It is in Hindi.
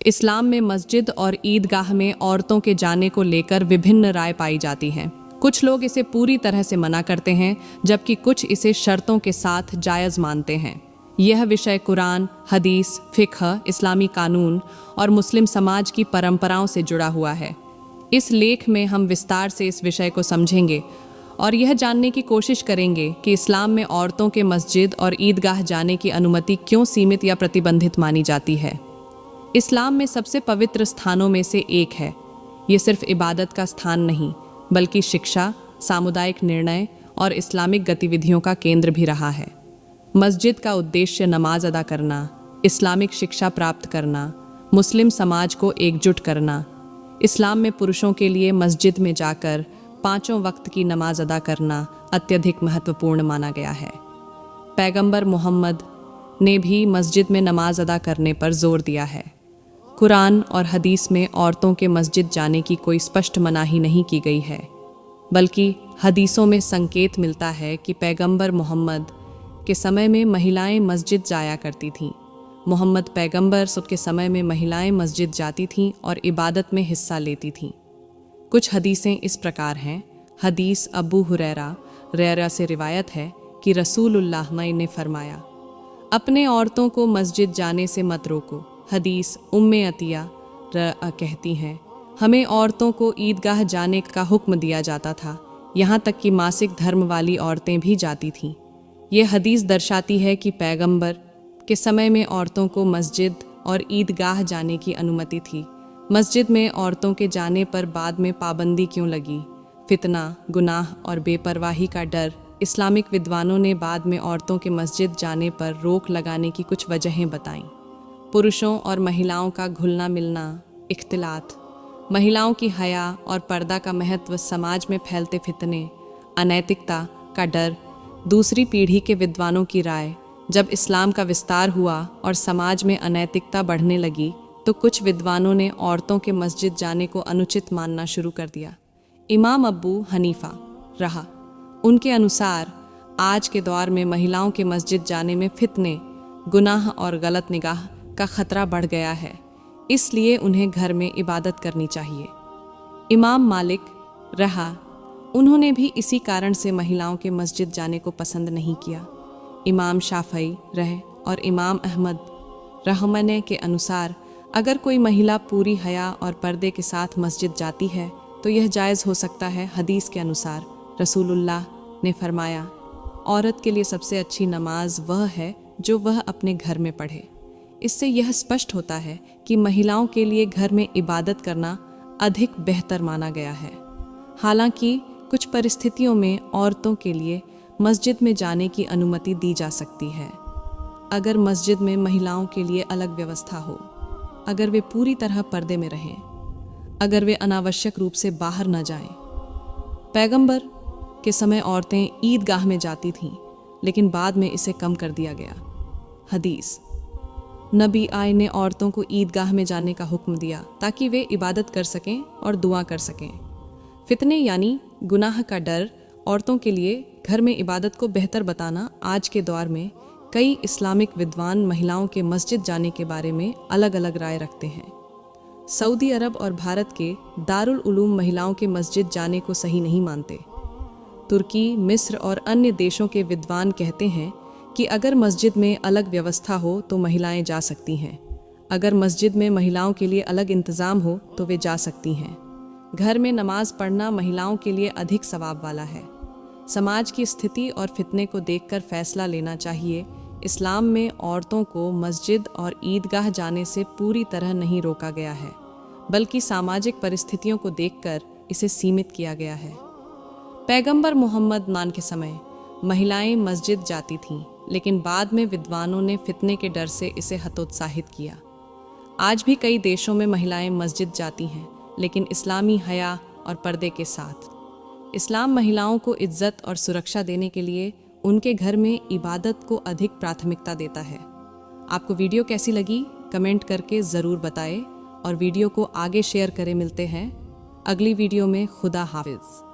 इस्लाम में मस्जिद और ईदगाह में औरतों के जाने को लेकर विभिन्न राय पाई जाती हैं। कुछ लोग इसे पूरी तरह से मना करते हैं, जबकि कुछ इसे शर्तों के साथ जायज़ मानते हैं। यह विषय कुरान, हदीस, फिक़्ह, इस्लामी कानून और मुस्लिम समाज की परंपराओं से जुड़ा हुआ है। इस लेख में हम विस्तार से इस विषय को समझेंगे और यह जानने की कोशिश करेंगे कि इस्लाम में औरतों के मस्जिद और ईदगाह जाने की अनुमति क्यों सीमित या प्रतिबंधित मानी जाती है। इस्लाम में सबसे पवित्र स्थानों में से एक है। ये सिर्फ इबादत का स्थान नहीं, बल्कि शिक्षा, सामुदायिक निर्णय और इस्लामिक गतिविधियों का केंद्र भी रहा है। मस्जिद का उद्देश्य नमाज अदा करना, इस्लामिक शिक्षा प्राप्त करना, मुस्लिम समाज को एकजुट करना। इस्लाम में पुरुषों के लिए मस्जिद में जाकर 5 वक्त की नमाज अदा करना अत्यधिक महत्वपूर्ण माना गया है। पैगंबर मोहम्मद ने भी मस्जिद में नमाज अदा करने पर जोर दिया है। कुरान और हदीस में औरतों के मस्जिद जाने की कोई स्पष्ट मनाही नहीं की गई है, बल्कि हदीसों में संकेत मिलता है कि पैगंबर मोहम्मद के समय में महिलाएं मस्जिद जाया करती थीं। मोहम्मद पैगंबर के समय में महिलाएं मस्जिद जाती थीं और इबादत में हिस्सा लेती थीं। कुछ हदीसें इस प्रकार हैं। हदीस अबू हुरैरा से रिवायत है कि रसूलुल्लाह ने फरमाया, अपने औरतों को मस्जिद जाने से मत रोको। हदीस उम्मे अतिया कहती हैं, हमें औरतों को ईदगाह जाने का हुक्म दिया जाता था, यहाँ तक कि मासिक धर्म वाली औरतें भी जाती थीं। यह हदीस दर्शाती है कि पैगंबर के समय में औरतों को मस्जिद और ईदगाह जाने की अनुमति थी। मस्जिद में औरतों के जाने पर बाद में पाबंदी क्यों लगी? फितना, गुनाह और बेपरवाही का डर। इस्लामिक विद्वानों ने बाद में औरतों के मस्जिद जाने पर रोक लगाने की कुछ वजहें बताईं। पुरुषों और महिलाओं का घुलना मिलना, इख्तिलात, महिलाओं की हया और पर्दा का महत्व, समाज में फैलते फितने, अनैतिकता का डर। दूसरी पीढ़ी के विद्वानों की राय, जब इस्लाम का विस्तार हुआ और समाज में अनैतिकता बढ़ने लगी तो कुछ विद्वानों ने औरतों के मस्जिद जाने को अनुचित मानना शुरू कर दिया। इमाम अबू हनीफा रहा, उनके अनुसार आज के दौर में महिलाओं के मस्जिद जाने में फितने, गुनाह और गलत निगाह का खतरा बढ़ गया है, इसलिए उन्हें घर में इबादत करनी चाहिए। इमाम मालिक रहा, उन्होंने भी इसी कारण से महिलाओं के मस्जिद जाने को पसंद नहीं किया। इमाम शाफई रहे और इमाम अहमद रहमने के अनुसार अगर कोई महिला पूरी हया और पर्दे के साथ मस्जिद जाती है तो यह जायज़ हो सकता है। हदीस के अनुसार रसूलुल्लाह ने फरमाया, औरत के लिए सबसे अच्छी नमाज वह है जो वह अपने घर में पढ़े। इससे यह स्पष्ट होता है कि महिलाओं के लिए घर में इबादत करना अधिक बेहतर माना गया है। हालांकि कुछ परिस्थितियों में औरतों के लिए मस्जिद में जाने की अनुमति दी जा सकती है, अगर मस्जिद में महिलाओं के लिए अलग व्यवस्था हो, अगर वे पूरी तरह पर्दे में रहें, अगर वे अनावश्यक रूप से बाहर न जाएं। पैगंबर के समय औरतें ईदगाह में जाती थीं, लेकिन बाद में इसे कम कर दिया गया। हदीस नबी आए ने औरतों को ईदगाह में जाने का हुक्म दिया ताकि वे इबादत कर सकें और दुआ कर सकें। फितने यानी गुनाह का डर औरतों के लिए घर में इबादत को बेहतर बताना। आज के दौर में कई इस्लामिक विद्वान महिलाओं के मस्जिद जाने के बारे में अलग अलग राय रखते हैं। सऊदी अरब और भारत के दारुल उलूम महिलाओं के मस्जिद जाने को सही नहीं मानते। तुर्की, मिस्र और अन्य देशों के विद्वान कहते हैं कि अगर मस्जिद में अलग व्यवस्था हो तो महिलाएं जा सकती हैं। अगर मस्जिद में महिलाओं के लिए अलग इंतज़ाम हो तो वे जा सकती हैं। घर में नमाज पढ़ना महिलाओं के लिए अधिक सवाब वाला है। समाज की स्थिति और फितने को देखकर फैसला लेना चाहिए। इस्लाम में औरतों को मस्जिद और ईदगाह जाने से पूरी तरह नहीं रोका गया है, बल्कि सामाजिक परिस्थितियों को देखकर इसे सीमित किया गया है। पैगंबर मोहम्मद के समय महिलाएं मस्जिद जाती थीं, लेकिन बाद में विद्वानों ने फितने के डर से इसे हतोत्साहित किया। आज भी कई देशों में महिलाएं मस्जिद जाती हैं, लेकिन इस्लामी हया और पर्दे के साथ। इस्लाम महिलाओं को इज्जत और सुरक्षा देने के लिए उनके घर में इबादत को अधिक प्राथमिकता देता है। आपको वीडियो कैसी लगी कमेंट करके ज़रूर बताएं और वीडियो को आगे शेयर करें। मिलते हैं अगली वीडियो में। खुदा हाफिज़।